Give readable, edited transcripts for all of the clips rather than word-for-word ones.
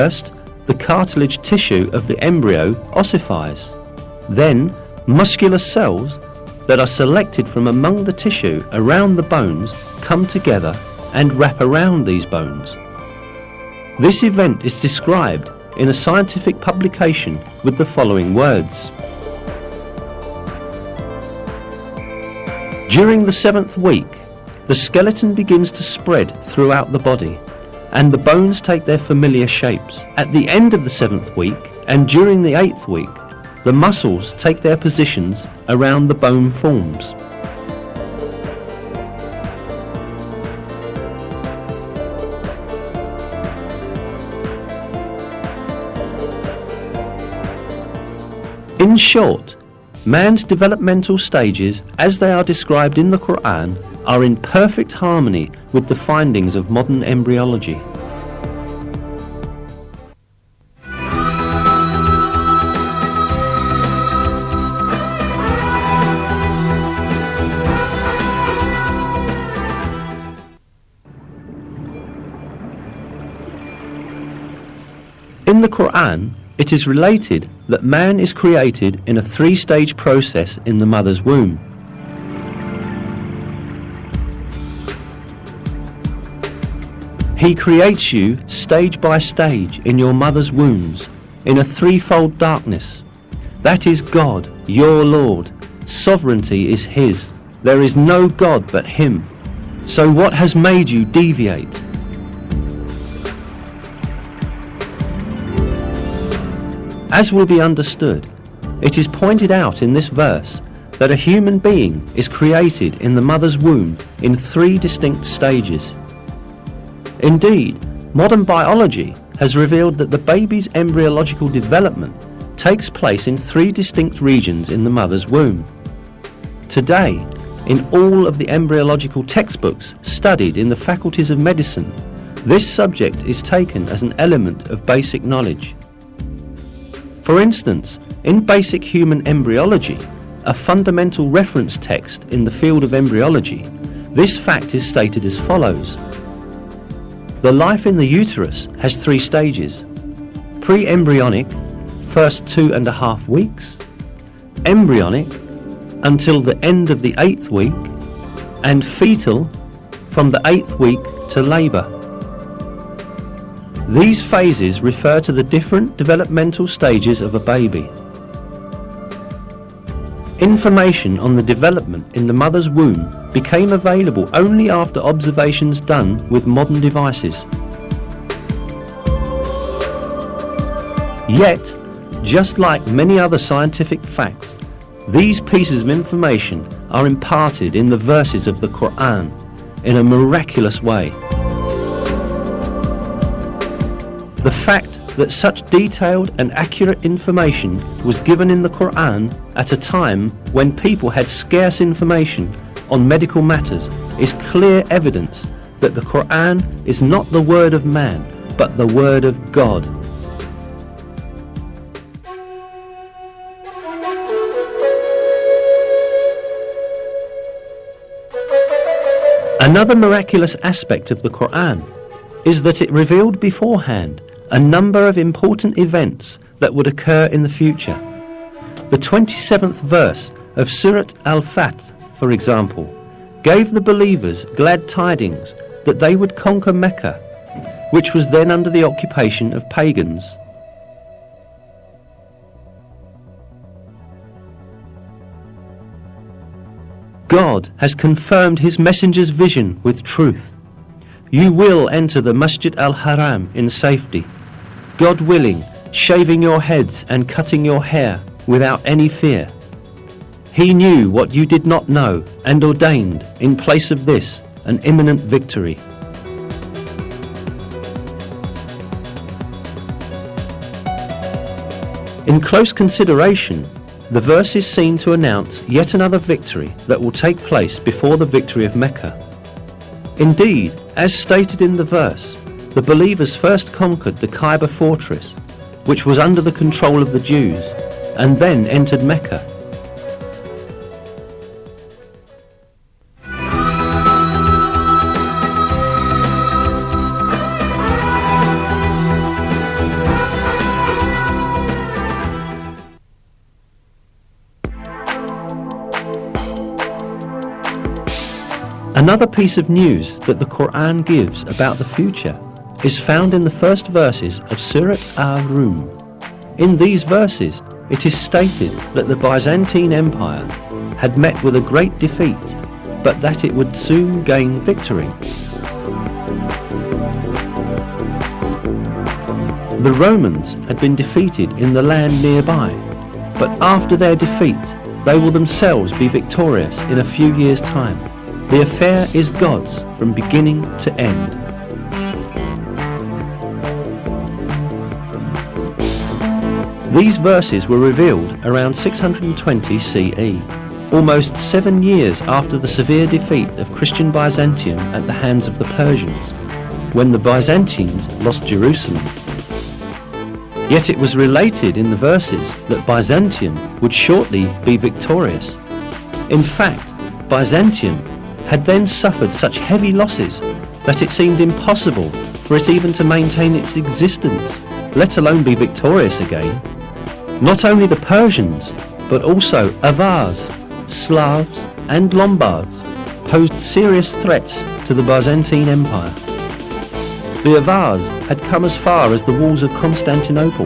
First, the cartilage tissue of the embryo ossifies. Then, muscular cells that are selected from among the tissue around the bones come together and wrap around these bones. This event is described in a scientific publication with the following words. During the 7th week, the skeleton begins to spread throughout the body, and the bones take their familiar shapes. At the end of the 7th week, and during the 8th week, the muscles take their positions around the bone forms. In short, man's developmental stages, as they are described in the Quran, are in perfect harmony with the findings of modern embryology. In the Quran, it is related that man is created in a 3-stage process in the mother's womb. He creates you stage by stage in your mother's wombs in a 3-fold darkness. That is God, your Lord. Sovereignty is His. There is no God but Him. So what has made you deviate? As will be understood, it is pointed out in this verse that a human being is created in the mother's womb in 3 distinct stages. Indeed, modern biology has revealed that the baby's embryological development takes place in 3 distinct regions in the mother's womb. Today, in all of the embryological textbooks studied in the faculties of medicine, this subject is taken as an element of basic knowledge. For instance, in Basic Human Embryology, a fundamental reference text in the field of embryology, this fact is stated as follows. The life in the uterus has 3 stages: pre-embryonic, first 2.5 weeks, embryonic until the end of the 8th week, and fetal from the 8th week to labour. These phases refer to the different developmental stages of a baby. Information on the development in the mother's womb became available only after observations done with modern devices. Yet, just like many other scientific facts, these pieces of information are imparted in the verses of the Quran in a miraculous way. The fact that such detailed and accurate information was given in the Quran at a time when people had scarce information on medical matters is clear evidence that the Quran is not the word of man, but the word of God. Another miraculous aspect of the Quran is that it revealed beforehand a number of important events that would occur in the future. The 27th verse of Surat Al-Fath, for example, gave the believers glad tidings that they would conquer Mecca, which was then under the occupation of pagans. God has confirmed His messenger's vision with truth. You will enter the Masjid al-Haram in safety, God willing, shaving your heads and cutting your hair without any fear. He knew what you did not know and ordained, in place of this, an imminent victory. In close consideration, the verse is seen to announce yet another victory that will take place before the victory of Mecca. Indeed, as stated in the verse, the believers first conquered the Kaaba fortress, which was under the control of the Jews, and then entered Mecca. Another piece of news that the Quran gives about the future is found in the first verses of Surat Ar-Rum. In these verses, it is stated that the Byzantine Empire had met with a great defeat, but that it would soon gain victory. The Romans had been defeated in the land nearby, but after their defeat, they will themselves be victorious in a few years' time. The affair is God's from beginning to end. These verses were revealed around 620 CE, almost 7 years after the severe defeat of Christian Byzantium at the hands of the Persians, when the Byzantines lost Jerusalem. Yet it was related in the verses that Byzantium would shortly be victorious. In fact, Byzantium had then suffered such heavy losses that it seemed impossible for it even to maintain its existence, let alone be victorious again. Not only the Persians, but also Avars, Slavs and Lombards posed serious threats to the Byzantine Empire. The Avars had come as far as the walls of Constantinople.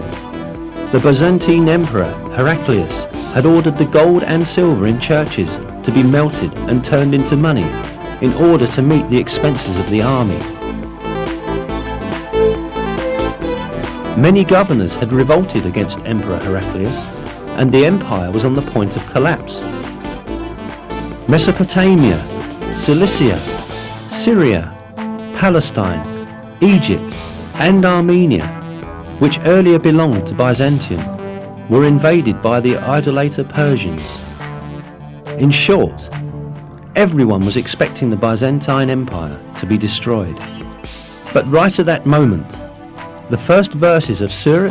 The Byzantine Emperor Heraclius had ordered the gold and silver in churches to be melted and turned into money in order to meet the expenses of the army. Many governors had revolted against Emperor Heraclius, and the empire was on the point of collapse. Mesopotamia, Cilicia, Syria, Palestine, Egypt and Armenia, which earlier belonged to Byzantium, were invaded by the idolater Persians. In short, everyone was expecting the Byzantine Empire to be destroyed. But right at that moment, the first verses of Surah